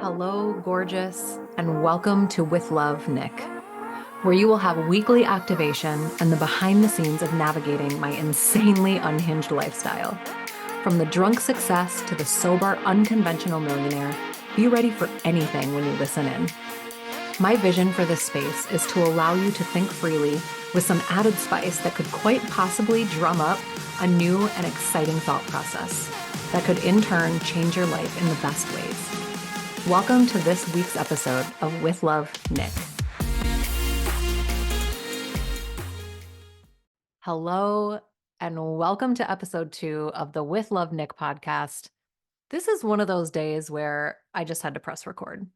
Hello, gorgeous, and welcome to With Love, Nick, where you will have weekly activation and the behind the scenes of navigating my insanely unhinged lifestyle. From the drunk success to the sober, unconventional millionaire, be ready for anything when you listen in. My vision for this space is to allow you to think freely with some added spice that could quite possibly drum up a new and exciting thought process that could in turn change your life in the best ways. Welcome to this week's episode of With Love, Nick. Hello, and welcome to episode 2 of the With Love, Nick podcast. This is one of those days where I just had to press record.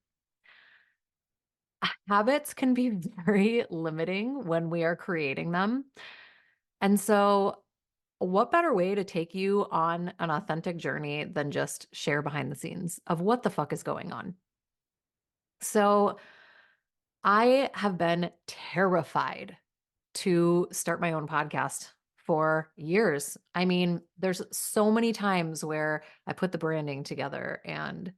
Habits can be very limiting when we are creating them. And so, what better way to take you on an authentic journey than just share behind the scenes of what the fuck is going on? So, I have been terrified to start my own podcast for years. I mean, there's so many times where I put the branding together and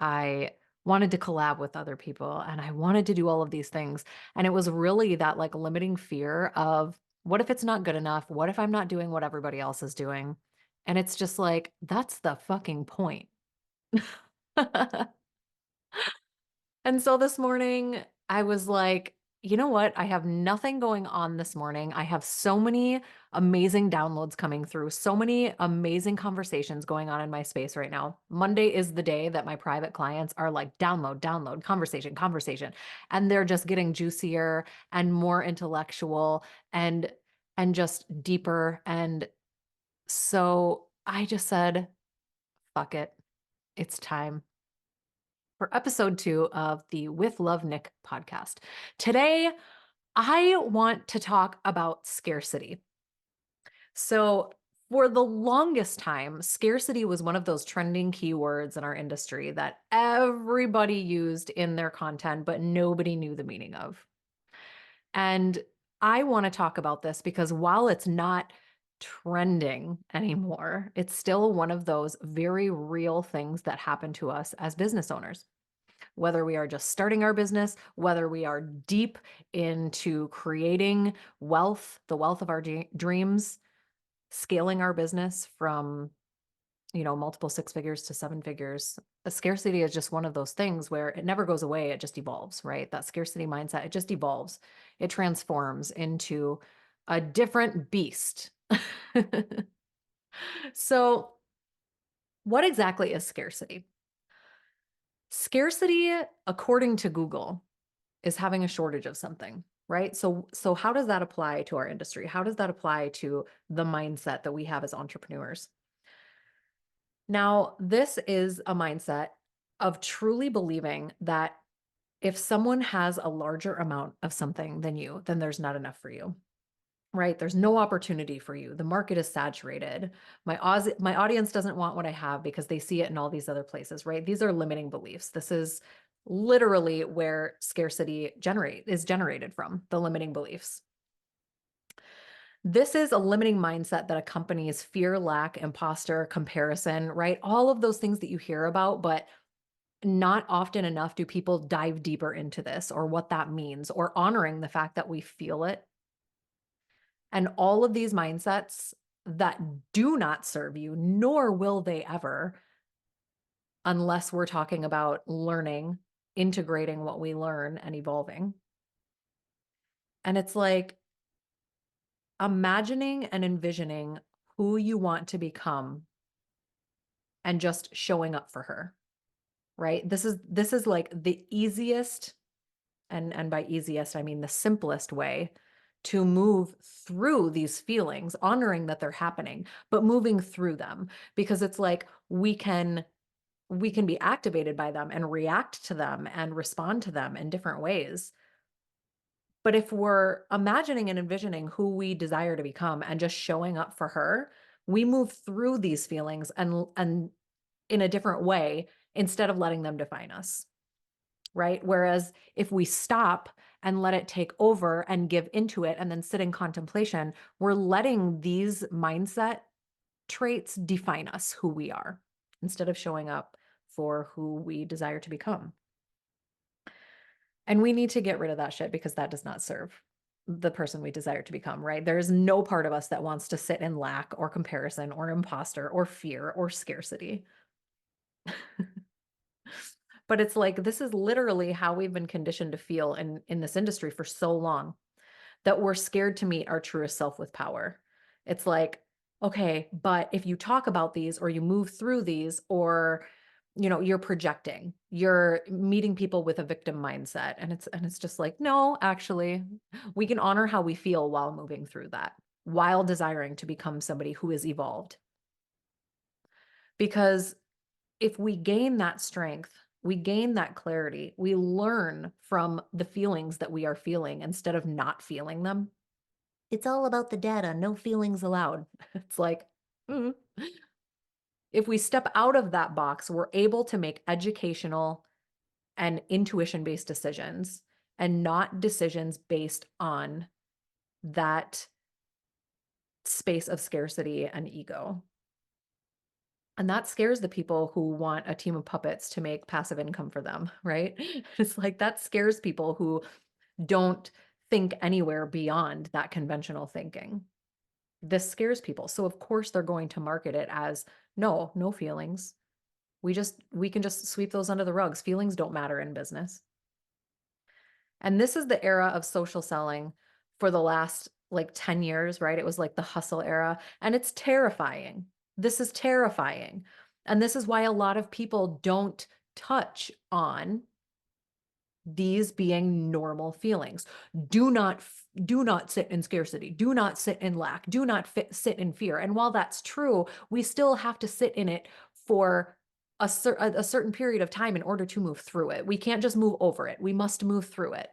I wanted to collab with other people and I wanted to do all of these things. And it was really that like limiting fear of what if it's not good enough? What if I'm not doing what everybody else is doing? And it's just like, that's the fucking point. And so this morning, I was like, you know what? I have nothing going on this morning. I have so many amazing downloads coming through, so many amazing conversations going on in my space right now. Monday is the day that my private clients are like, download, download, conversation, conversation. And they're just getting juicier and more intellectual and just deeper. And so I just said, fuck it. It's time for episode 2 of the With Love Nick podcast. Today, I want to talk about scarcity. So, for the longest time, scarcity was one of those trending keywords in our industry that everybody used in their content, but nobody knew the meaning of. And I want to talk about this because while it's not trending anymore, it's still one of those very real things that happen to us as business owners. Whether we are just starting our business, whether we are deep into creating wealth, the wealth of our dreams, scaling our business from, multiple 6 figures to 7 figures. A scarcity is just one of those things where it never goes away. It just evolves, right? That scarcity mindset, it just evolves. It transforms into a different beast. So, what exactly is scarcity? Scarcity, according to Google, is having a shortage of something, right? So how does that apply to our industry? How does that apply to the mindset that we have as entrepreneurs? Now, this is a mindset of truly believing that if someone has a larger amount of something than you, then there's not enough for you. Right? There's no opportunity for you. The market is saturated. My audience doesn't want what I have because they see it in all these other places, right? These are limiting beliefs. This is literally where scarcity is generated from, the limiting beliefs. This is a limiting mindset that accompanies fear, lack, imposter, comparison, right? All of those things that you hear about, but not often enough do people dive deeper into this or what that means or honoring the fact that we feel it. And all of these mindsets that do not serve you, nor will they ever, unless we're talking about learning, integrating what we learn and evolving. And it's like imagining and envisioning who you want to become and just showing up for her, right? This is like the easiest, and by easiest I mean the simplest way to move through these feelings, honoring that they're happening, but moving through them, because it's like we can be activated by them and react to them and respond to them in different ways. But if we're imagining and envisioning who we desire to become and just showing up for her, we move through these feelings and in a different way instead of letting them define us. Right? Whereas if we stop and let it take over and give into it and then sit in contemplation, we're letting these mindset traits define us, who we are, instead of showing up for who we desire to become. And we need to get rid of that shit because that does not serve the person we desire to become, right? There is no part of us that wants to sit in lack or comparison or imposter or fear or scarcity. But it's like, this is literally how we've been conditioned to feel in this industry for so long, that we're scared to meet our truest self with power. It's like, okay, but if you talk about these or you move through these, or you're projecting, you're meeting people with a victim mindset, and it's just like, no, actually, we can honor how we feel while moving through that, while desiring to become somebody who is evolved. Because if we gain that strength, we gain that clarity, we learn from the feelings that we are feeling instead of not feeling them. It's all about the data, no feelings allowed. It's like, mm. If we step out of that box, we're able to make educational and intuition-based decisions, and not decisions based on that space of scarcity and ego. And that scares the people who want a team of puppets to make passive income for them, right? It's like, that scares people who don't think anywhere beyond that conventional thinking. This scares people. So of course they're going to market it as, no feelings. We can just sweep those under the rugs. Feelings don't matter in business. And this is the era of social selling for the last like 10 years, right? It was like the hustle era, and it's terrifying. This is terrifying. And this is why a lot of people don't touch on these being normal feelings. Do not sit in scarcity. Do not sit in lack. Do not sit in fear. And while that's true, we still have to sit in it for a certain period of time in order to move through it. We can't just move over it. We must move through it.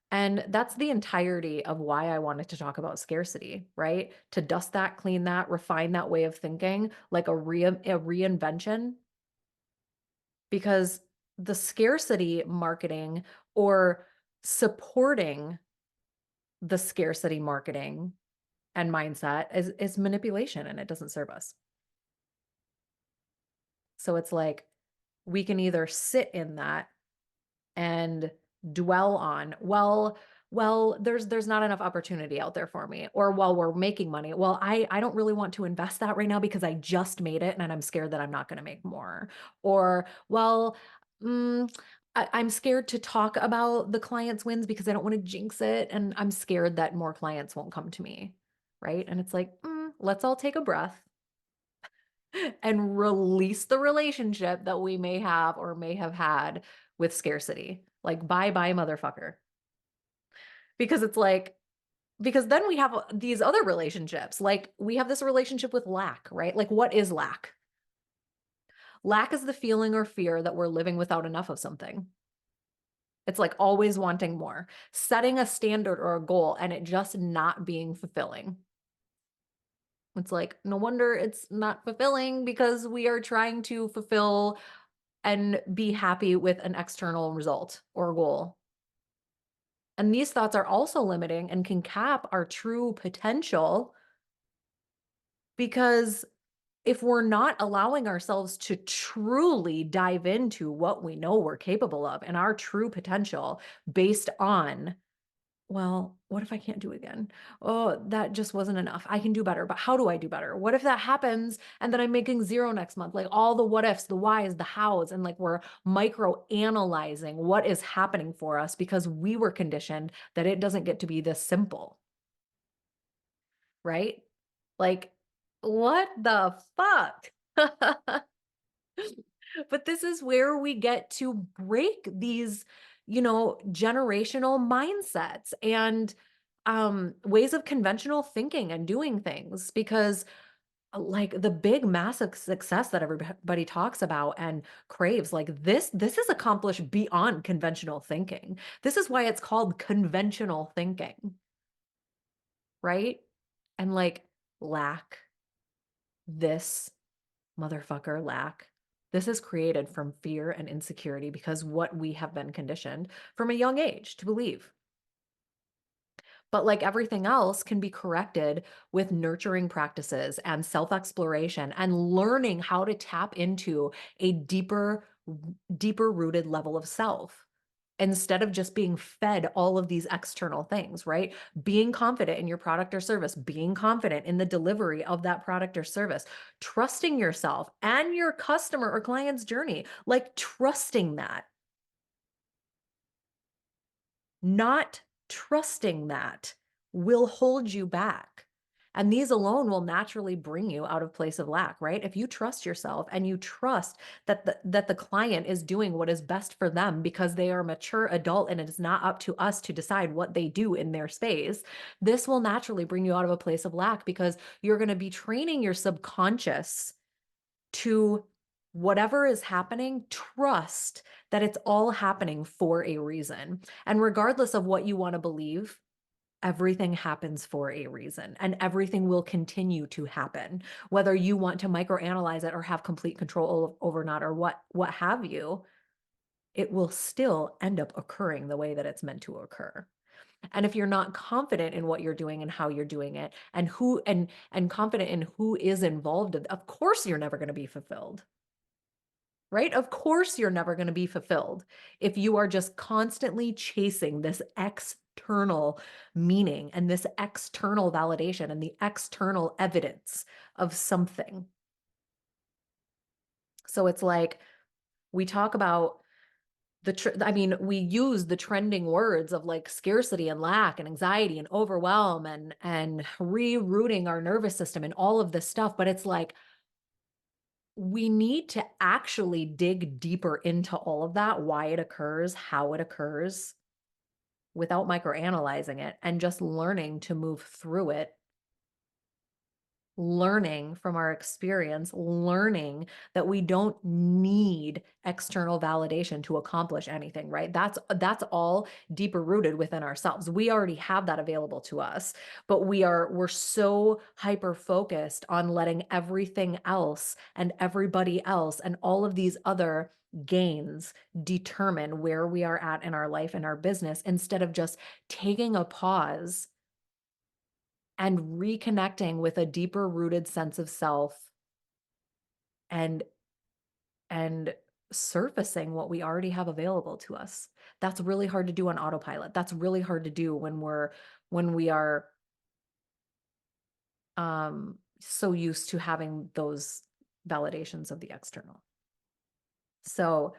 And that's the entirety of why I wanted to talk about scarcity, right? To dust that, clean that, refine that way of thinking, like a reinvention. Because the scarcity marketing, or supporting the scarcity marketing and mindset, is manipulation, and it doesn't serve us. So it's like, we can either sit in that and dwell on, well, there's not enough opportunity out there for me, or while we're making money, well, I don't really want to invest that right now because I just made it and I'm scared that I'm not going to make more, or well, I'm scared to talk about the client's wins because I don't want to jinx it, and I'm scared that more clients won't come to me, right? And it's like, let's all take a breath and release the relationship that we may have or may have had with scarcity. Like, bye bye, motherfucker. Because it's like, because then we have these other relationships. Like, we have this relationship with lack, right? Like, what is lack? Lack is the feeling or fear that we're living without enough of something. It's like always wanting more, setting a standard or a goal and it just not being fulfilling. It's like, no wonder it's not fulfilling, because we are trying to fulfill and be happy with an external result or goal. And these thoughts are also limiting and can cap our true potential, because if we're not allowing ourselves to truly dive into what we know we're capable of and our true potential based on, well, what if I can't do it again? Oh, that just wasn't enough. I can do better, but how do I do better? What if that happens and then I'm making zero next month? Like, all the what ifs, the whys, the hows, and like, we're micro analyzing what is happening for us because we were conditioned that it doesn't get to be this simple, right? Like, what the fuck? But this is where we get to break these, generational mindsets and ways of conventional thinking and doing things, because like, the big massive success that everybody talks about and craves, like, this is accomplished beyond conventional thinking. This is why it's called conventional thinking, right? And like, lack, this motherfucker, lack, this is created from fear and insecurity, because what we have been conditioned from a young age to believe. But like everything else can be corrected with nurturing practices and self-exploration and learning how to tap into a deeper rooted level of self instead of just being fed all of these external things, right? Being confident in your product or service, being confident in the delivery of that product or service, trusting yourself and your customer or client's journey, like trusting that. Not trusting that will hold you back. And these alone will naturally bring you out of place of lack, right? If you trust yourself and you trust that the client is doing what is best for them because they are a mature adult and it is not up to us to decide what they do in their space, this will naturally bring you out of a place of lack because you're going to be training your subconscious to whatever is happening, trust that it's all happening for a reason. And regardless of what you want to believe, everything happens for a reason and everything will continue to happen, whether you want to microanalyze it or have complete control over not or what have you, it will still end up occurring the way that it's meant to occur. And if you're not confident in what you're doing and how you're doing it and who and confident in who is involved, of course you're never going to be fulfilled. Right? Of course, you're never going to be fulfilled if you are just constantly chasing this external meaning and this external validation and the external evidence of something. So it's like we talk about we use the trending words of like scarcity and lack and anxiety and overwhelm and rerouting our nervous system and all of this stuff, but it's like we need to actually dig deeper into all of that, why it occurs, how it occurs, without microanalyzing it and just learning to move through it, learning from our experience, learning that we don't need external validation to accomplish anything, right? That's all deeper rooted within ourselves. We already have that available to us, but we're so hyper focused on letting everything else and everybody else and all of these other gains determine where we are at in our life and our business instead of just taking a pause and reconnecting with a deeper rooted sense of self and and surfacing what we already have available to us. That's really hard to do on autopilot. That's really hard to do when we are so used to having those validations of the external. So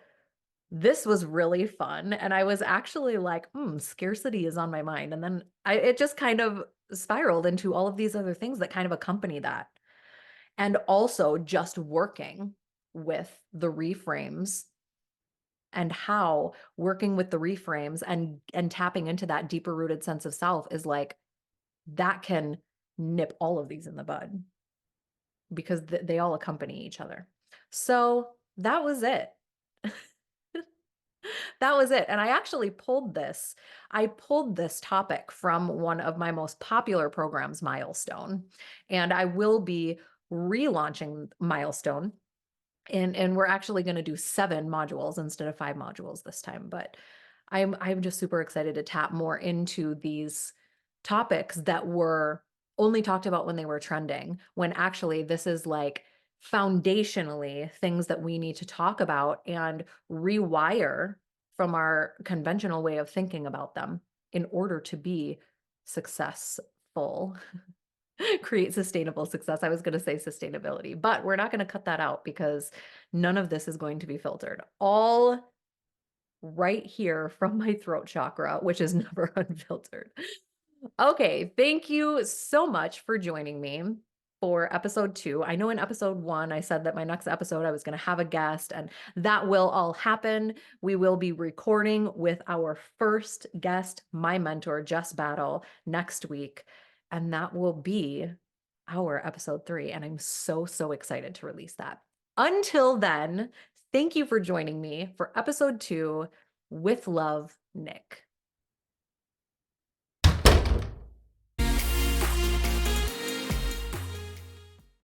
this was really fun. And I was actually like, scarcity is on my mind. And then it just kind of spiraled into all of these other things that kind of accompany that. And also just working with the reframes and how working with the reframes and tapping into that deeper rooted sense of self is like that can nip all of these in the bud because they all accompany each other. So that was it. That was it. And I actually I pulled this topic from one of my most popular programs, Milestone. And I will be relaunching Milestone. And we're actually going to do 7 modules instead of 5 modules this time. But I'm just super excited to tap more into these topics that were only talked about when they were trending, when actually this is like foundationally things that we need to talk about and rewire from our conventional way of thinking about them in order to be successful. Create sustainable success. I was going to say sustainability, but we're not going to cut that out because none of this is going to be filtered. All right here from my throat chakra, which is never unfiltered. Okay, thank you so much for joining me for episode 2. I know in episode 1, I said that my next episode, I was going to have a guest, and that will all happen. We will be recording with our first guest, my mentor, Jess Battle, next week. And that will be our episode 3. And I'm so, so excited to release that. Until then, thank you for joining me for episode 2 with love, Nick.